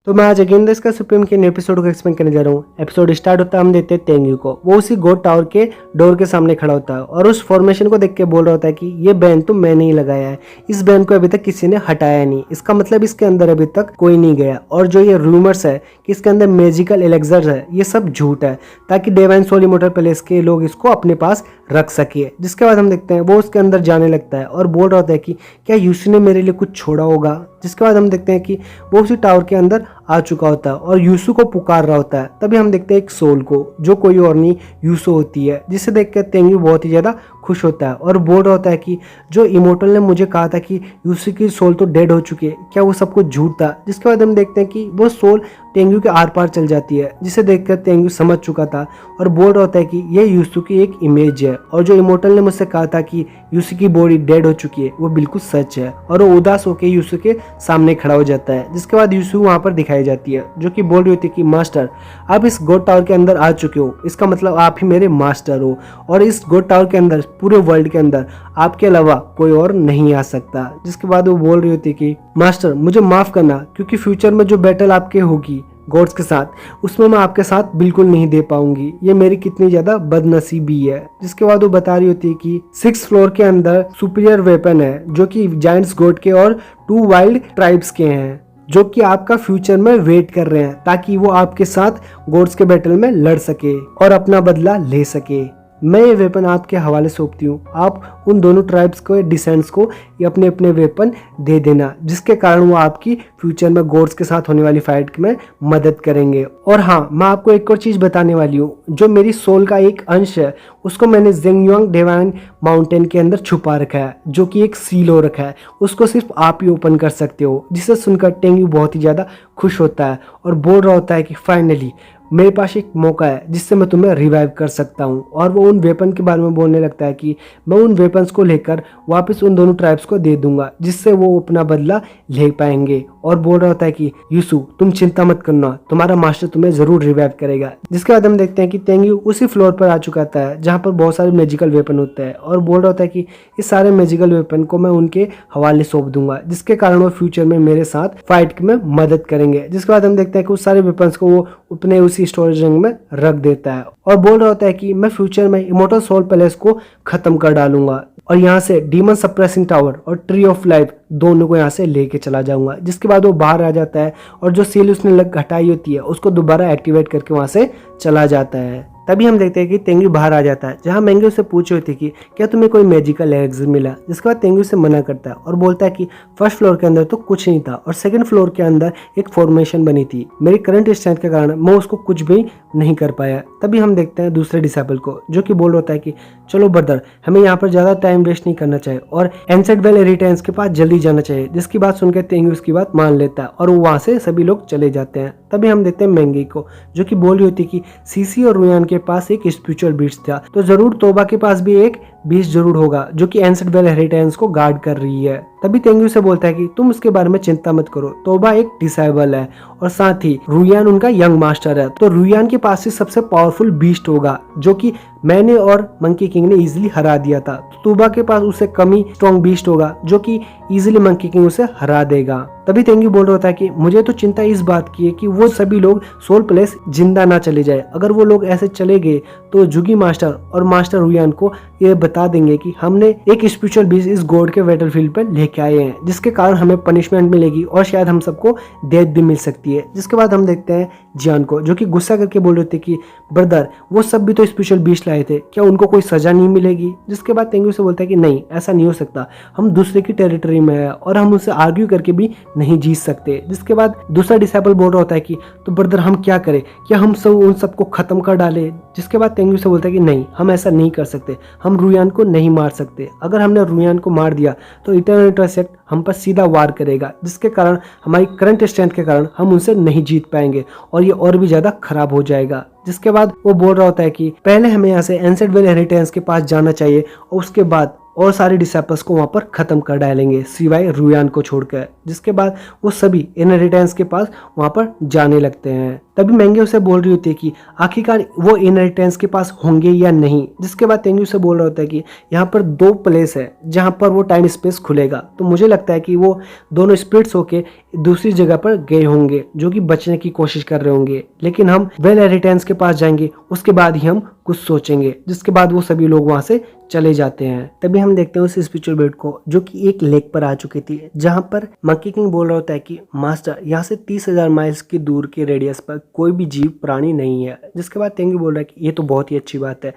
तो मैं आज अगेन इसका सुप्रीम के एपिसोड को एक्सप्लेन करने जा रहा हूँ। एपिसोड स्टार्ट होता है, हम देखते हैं तेंगू को। वो उसी गोड टावर के डोर के सामने खड़ा होता है और उस फॉर्मेशन को देख के बोल रहा होता है कि ये बैन तो मैंने ही लगाया है, इस बैन को अभी तक किसी ने हटाया नहीं। इसका मतलब इसके अंदर अभी तक कोई नहीं गया। और जो ये रूमर्स है कि इसके अंदर मैजिकल एलेक्सर है, ये सब झूठ है, ताकि डिवाइन सोल इमॉर्टल पैलेस के लोग इसको अपने पास रख सके। जिसके बाद हम देखते हैं वो उसके अंदर जाने लगता है और बोल रहा होता है कि क्या यूसी ने मेरे लिए कुछ छोड़ा होगा। जिसके बाद हम देखते हैं कि वो उसी टावर के अंदर आ चुका होता है और यूसु को पुकार रहा होता है। तभी हम देखते हैं एक सोल को, जो कोई और नहीं यूसु होती है, जिसे देखकर तेंगू बहुत ही ज़्यादा खुश होता है और बोल रहा होता है कि जो इमोर्टल ने मुझे कहा था कि यूसु की सोल तो डेड हो चुकी है, क्या वो सब कुछ झूठ था। जिसके बाद हम देखते हैं कि वो सोल तेंगू के आर पार चल जाती है, जिसे देखकर तेंगू समझ चुका था और बोल रहा होता है कि ये यूसु की एक इमेज है और जो इमोर्टल ने मुझसे कहा था कि यूसु की बॉडी डेड हो चुकी है, वो बिल्कुल सच है। और वो उदास होकर यूसु के सामने खड़ा हो जाता है। जिसके बाद यूसु वहाँ पर दिखाई जाती है, जो कि बोल रही होती है कि मास्टर, आप इस गोड टावर के अंदर आ चुके हो, इसका मतलब आप ही मेरे मास्टर हो और इस गोड टावर के अंदर, पूरे वर्ल्ड के अंदर आपके अलावा कोई और नहीं आ सकता। जिसके बाद वो बोल रही होती है कि मास्टर मुझे माफ करना, क्योंकि फ्यूचर में जो बैटल आपके होगी गॉड्स के साथ, उसमें मैं आपके साथ बिल्कुल नहीं दे पाऊंगी, ये मेरी कितनी ज्यादा बदनसीबी है। जिसके बाद वो बता रही होती है कि 6th फ्लोर के अंदर सुपीरियर वेपन है, जो कि जायंट्स गॉड के और 2 वाइल्ड ट्राइब्स के हैं, जो कि आपका फ्यूचर में वेट कर रहे हैं, ताकि वो आपके साथ गॉड्स के बैटल में लड़ सके और अपना बदला ले सके। मैं ये वेपन आपके हवाले सौंपती हूँ, आप उन दोनों ट्राइब्स को, डिसेंट्स को ये अपने अपने वेपन दे देना, जिसके कारण वो आपकी फ्यूचर में गॉड्स के साथ होने वाली फाइट में मदद करेंगे। और हाँ, मैं आपको एक और चीज़ बताने वाली हूँ, जो मेरी सोल का एक अंश है, उसको मैंने जेंगयुआंग डिवाइन माउंटेन के अंदर छुपा रखा है, जो कि एक सील हो रखा है, उसको सिर्फ आप ही ओपन कर सकते हो। जिसे सुनकर तेंगू बहुत ही ज़्यादा खुश होता है और बोल रहा होता है कि फाइनली मेरे पास एक मौका है जिससे मैं तुम्हें रिवाइव कर सकता हूँ। और वो उन वेपन के बारे में बोलने लगता है कि मैं उन वेपन्स को लेकर वापस उन दोनों ट्राइब्स को दे दूंगा, जिससे वो अपना बदला ले पाएंगे। और बोल रहा होता है कि यूसु तुम चिंता मत करना, तुम्हारा मास्टर तुम्हें जरूर रिवाइव करेगा। जिसके बाद हम देखते हैं कि तेंगू उसी फ्लोर पर आ चुका था जहाँ पर बहुत सारे मैजिकल वेपन होते हैं और बोल रहा होता है कि इस सारे मैजिकल वेपन को मैं उनके हवाले सौंप दूंगा, जिसके कारण वो फ्यूचर में मेरे साथ फाइट में मदद करेंगे। जिसके बाद हम देखते हैं कि उस सारे वेपन्स को वो अपने उसी स्टोरेज रूम में रख देता है और बोल रहा होता है कि मैं फ्यूचर में इमॉर्टल सोल पैलेस को खत्म कर डालूंगा और यहाँ से डीमन सप्रेसिंग टावर और ट्री ऑफ लाइफ दोनों को यहाँ से लेके चला जाऊंगा। जिसके बाद वो बाहर आ जाता है और जो सील उसने हटाई होती है उसको दोबारा एक्टिवेट करके वहाँ से चला जाता है। तभी हम देखते हैं कि तेंगू बाहर आ जाता है, जहाँ मैंगो से पूछी होती है कि क्या तुम्हें कोई मैजिकल एलेक्सर मिला। जिसके बाद तेंगू से मना करता है और बोलता है कि फर्स्ट फ्लोर के अंदर तो कुछ नहीं था और सेकंड फ्लोर के अंदर एक फॉर्मेशन बनी थी, मेरी करंट स्ट्रेंथ के कारण मैं उसको कुछ भी नहीं कर पाया। तभी हम देखते हैं दूसरे डिसेबल को, जो कि बोल रहा होता है कि चलो ब्रदर, हमें यहाँ पर ज्यादा टाइम वेस्ट नहीं करना चाहिए और एंसेट वेल हेरिटेंस के पास जल्दी जाना चाहिए। जिसकी बात सुनकर तेंगू उसकी बात मान लेता है और वो वहाँ से सभी लोग चले जाते हैं। तभी हम देखते हैं मैंगी को, जो कि बोल रही होती है कि सीसी और रुयान के पास एक स्पिरिचुअल बीस्ट था, तो जरूर तोबा के पास भी एक बीस्ट जरूर होगा, जो कि एंसेट वेल हेरिटेंस को गार्ड कर रही है। तभी तेंगू से बोलता है कि तुम उसके बारे में चिंता मत करो, तोबा एक डिसेबल है और साथ ही रुयान उनका यंग मास्टर है, तो रुयान के पास ही सबसे पावरफुल बीस्ट होगा, जो कि मैंने और मंकी किंग ने इजीली हरा दिया था। तो तोबा के पास उससे कम ही स्ट्रॉन्ग बीस्ट होगा, जो कि इजीली मंकी किंग उसे हरा देगा। तभी तेंगू बोल रहा होता है कि मुझे तो चिंता इस बात की है कि वो सभी लोग सोल पैलेस जिंदा ना चले जाए। अगर वो लोग ऐसे चले गए तो जुगी मास्टर और मास्टर रुयान को ये बता देंगे कि हमने एक स्पिरिचुअल बीस्ट इस गॉड के बैटलफील्ड पर लेके आए हैं, जिसके कारण हमें पनिशमेंट मिलेगी और शायद हम सबको डेथ भी मिल सकती है। जिसके बाद हम देखते हैं जियान को, जो कि गुस्सा करके बोल रहे थे कि ब्रदर वो सब भी तो स्पेशल बीस्ट लाए थे, क्या उनको कोई सजा नहीं मिलेगी। जिसके बाद तेंगू से बोलता है कि नहीं, ऐसा नहीं हो सकता, हम दूसरे की टेरिटरी में है और हम उनसे आर्ग्यू करके भी नहीं जीत सकते। जिसके बाद दूसरा डिसेबल बोल रहा होता है कि तो ब्रदर हम क्या करें, क्या हम सब उन सबको खत्म कर डाले। जिसके बाद तेंगू से बोलता है कि नहीं, हम ऐसा नहीं कर सकते, हम रुयान को नहीं मार सकते। अगर हमने रुयान को मार दिया तो इटर्नल इंटरसेक्ट हम पर सीधा वार करेगा, जिसके कारण हमारी करंट स्ट्रेंथ के कारण हम उनसे नहीं जीत पाएंगे और ये और भी ज्यादा खराब हो जाएगा। जिसके बाद वो बोल रहा होता है कि पहले हमें यहाँ से एंसेट वेल हेरिटेंस के पास जाना चाहिए और उसके बाद और सारे डिसेपल्स को वहाँ पर ख़त्म कर डालेंगे सिवाय रुयान को छोड़कर। जिसके बाद वो सभी इनहेरिटेंस के पास वहाँ पर जाने लगते हैं। तभी मैंगे उसे बोल रही होती है कि आखिरकार वो इनहेरिटेंस के पास होंगे या नहीं। जिसके बाद तेंगी उसे बोल रहा होता है कि यहाँ पर 2 प्लेस है जहाँ पर वो टाइम स्पेस खुलेगा, तो मुझे लगता है कि वो दोनों स्पिरिट्स होके दूसरी जगह पर गए होंगे जो कि बचने की कोशिश कर रहे होंगे, लेकिन हम वेल इनहेरिटेंस के पास जाएंगे उसके बाद ही हम कुछ सोचेंगे। जिसके बाद वो सभी लोग वहां से चले जाते हैं। तभी हम देखते हैं उस स्पिरिचुअल बेड को जो कि एक लेक पर आ चुकी थी, जहां पर मंकी किंग बोल रहा होता है कि मास्टर यहाँ से 30,000 माइल्स की दूर के रेडियस पर कोई भी जीव प्राणी नहीं है। जिसके बाद तेंगी बोल रहा है कि ये तो बहुत ही अच्छी बात है,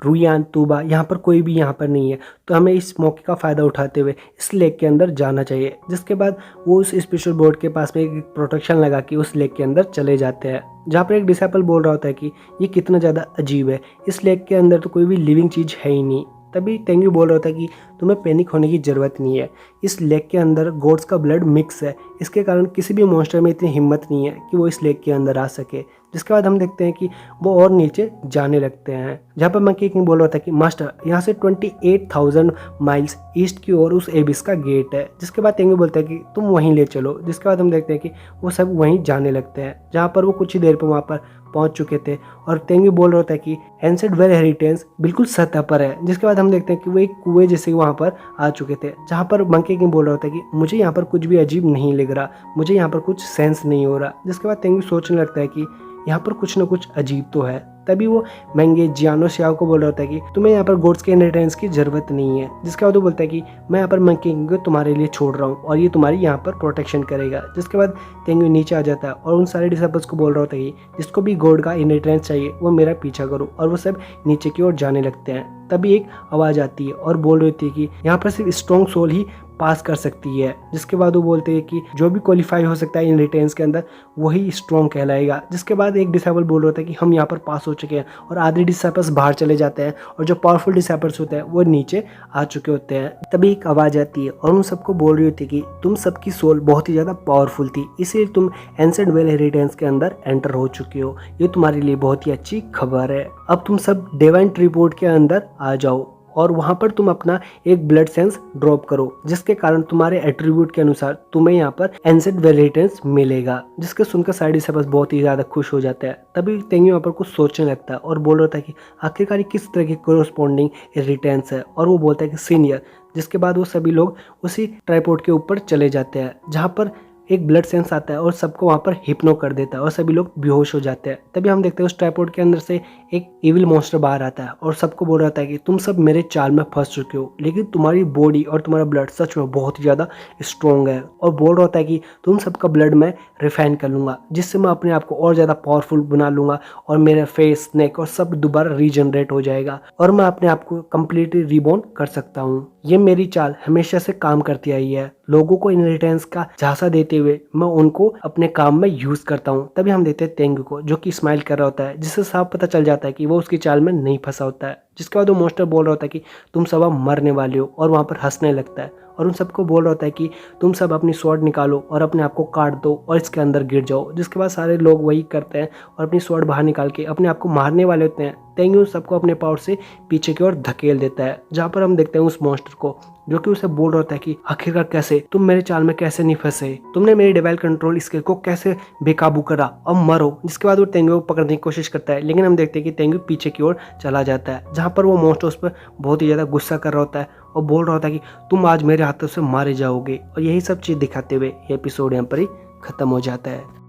रुयान तूबा यहाँ पर कोई भी यहाँ पर नहीं है, तो हमें इस मौके का फ़ायदा उठाते हुए इस लेक के अंदर जाना चाहिए। जिसके बाद वो उस स्पिरिचुअल बोर्ड के पास में एक प्रोटेक्शन लगा के उस लेक के अंदर चले जाते हैं, जहाँ पर एक डिसेपल बोल रहा होता है कि ये कितना ज़्यादा अजीब है, इस लेक के अंदर तो कोई भी लिविंग चीज़ है ही नहीं। तभी तेंगी बोल रहा था कि तुम्हें पैनिक होने की ज़रूरत नहीं है, इस लेक के अंदर गॉड्स का ब्लड मिक्स है, इसके कारण किसी भी मॉन्स्टर में इतनी हिम्मत नहीं है कि वो इस लेक के अंदर आ सके। जिसके बाद हम देखते हैं कि वो और नीचे जाने लगते हैं, जहाँ पर मंकी किंग बोल रहा था कि मास्टर यहाँ से 28,000 माइल्स ईस्ट की ओर उस एबिस का गेट है। जिसके बाद तेंगी बोलता है कि तुम वहीं ले चलो। जिसके बाद हम देखते हैं कि वो सब वहीं जाने लगते हैं, जहाँ पर वो कुछ ही देर पर वहाँ पर पहुंच चुके थे। और तेंगी बोल रहा था कि एंसेंट वेल हेरिटेंस बिल्कुल सतह पर है। जिसके बाद हम देखते हैं कि वो एक कुएं जैसे वहाँ पर आ चुके थे, जहाँ पर मंकी किंग बोल रहा था कि मुझे यहाँ पर कुछ भी अजीब नहीं लग रहा, मुझे यहाँ पर कुछ सेंस नहीं हो रहा। जिसके बाद तेंगी सोचने लगता है कि यहाँ पर कुछ ना कुछ अजीब तो है। तभी वो मैंगे जियानो श्याओ को बोल रहा होता है कि तुम्हें यहाँ पर गोड्स के इनहेरिटेंस की जरूरत नहीं है। जिसके बाद वो बोलता है कि मैं यहाँ पर मंकी किंग को तुम्हारे लिए छोड़ रहा हूँ और ये तुम्हारी यहाँ पर प्रोटेक्शन करेगा। जिसके बाद तेंगी नीचे आ जाता है और उन सारे डिसेबल्स को बोल रहा होता है कि जिसको भी गॉड का इनहेरिटेंस चाहिए वो मेरा पीछा करो, और वो सब नीचे की ओर जाने लगते हैं। तभी एक आवाज़ आती है और बोल रही थी कि यहाँ पर सिर्फ स्ट्रॉन्ग सोल ही पास कर सकती है। जिसके बाद वो बोलते हैं कि जो भी क्वालिफाई हो सकता है इनहेरिटेंस के अंदर वही स्ट्रॉन्ग कहलाएगा। जिसके बाद एक डिसेबल बोल रहा था कि हम यहाँ पर पास हो चुके हैं, और आधे डिसेबल्स बाहर चले जाते हैं और जो पावरफुल डिसेबल्स होते हैं वो नीचे आ चुके होते हैं। तभी एक आवाज़ आती है और उन सबको बोल रही होती है कि तुम सबकी सोल बहुत ही ज़्यादा पावरफुल थी, इसलिए तुम एंसेंट वेल इनहेरिटेंस के अंदर एंटर हो चुके हो, ये तुम्हारे लिए बहुत ही अच्छी खबर है। अब तुम सब डिवाइन ट्रिब्यूट के अंदर आ जाओ और वहाँ पर तुम अपना एक ब्लड सेंस ड्रॉप करो, जिसके कारण तुम्हारे एट्रीब्यूट के अनुसार तुम्हें यहाँ पर एंसेंट वेल इनहेरिटेंस मिलेगा। जिसके सुनकर साइड डिसेबल्स बहुत ही ज़्यादा खुश हो जाता है। तभी तेंगी वहाँ पर कुछ सोचने लगता है और बोल रहा था कि आखिरकार किस तरह की कोरस्पॉन्डिंग इनहेरिटेंस है, और वो बोलता है कि सीनियर। जिसके बाद वो सभी लोग उसी ट्राइपॉड के ऊपर चले जाते हैं, जहाँ पर एक ब्लड सेंस आता है और सबको वहाँ पर हिप्नो कर देता है और सभी लोग बेहोश हो जाते हैं। तभी हम देखते हैं उस ट्राइपॉड के अंदर से एक इविल मॉन्स्टर बाहर आता है और सबको बोल रहा था कि तुम सब मेरे चाल में फंस चुके हो, लेकिन तुम्हारी बॉडी और तुम्हारा ब्लड सच में बहुत ही ज़्यादा स्ट्रॉन्ग है, और बोल रहा होता है कि तुम सबका ब्लड मैं रिफाइन कर लूँगा, जिससे मैं अपने आप को और ज़्यादा पावरफुल बना लूँगा और मेरा फेस, नेक और सब दोबारा रीजनरेट हो जाएगा और मैं अपने आप को कम्प्लीटली रिबॉर्न कर सकता हूँ। ये मेरी चाल हमेशा से काम करती आई है, लोगों को इनहेरिटेंस का झांसा देते हुए मैं उनको अपने काम में यूज करता हूँ। तभी हम देखते हैं तेंगू को जो कि स्माइल कर रहा होता है, जिससे साफ पता चल जाता है कि वो उसकी चाल में नहीं फंसा होता है। जिसके बाद वो मॉन्स्टर बोल रहा होता है कि तुम सब अब मरने वाले हो, और वहाँ पर हंसने लगता है और उन सबको बोल रहा होता है कि तुम सब अपनी स्वॉर्ड निकालो और अपने आप को काट दो और इसके अंदर गिर जाओ। जिसके बाद सारे लोग वही करते हैं और अपनी स्वॉर्ड बाहर निकाल के अपने आप को मारने वाले होते हैं। तेंगी उन सबको अपने पावर से पीछे की ओर धकेल देता है, जहाँ पर हम देखते हैं उस मॉन्स्टर को जो कि उसे बोल रहा होता है कि आखिरकार कैसे तुम मेरे चाल में कैसे नहीं फंसे, तुमने मेरी डिवाइन कंट्रोल स्किल को कैसे बेकाबू करा, अब मरो। जिसके बाद वो तेंगी को पकड़ने की कोशिश करता है, लेकिन हम देखते हैं कि तेंगी पीछे की ओर चला जाता है, जहाँ पर वो मॉन्स्टर उस पर बहुत ही ज़्यादा गुस्सा कर रहा होता है और बोल रहा होता है कि तुम आज मेरे हाथों से मारे जाओगे। और यही सब चीज़ दिखाते हुए ये एपिसोड यहाँ पर ही खत्म हो जाता है।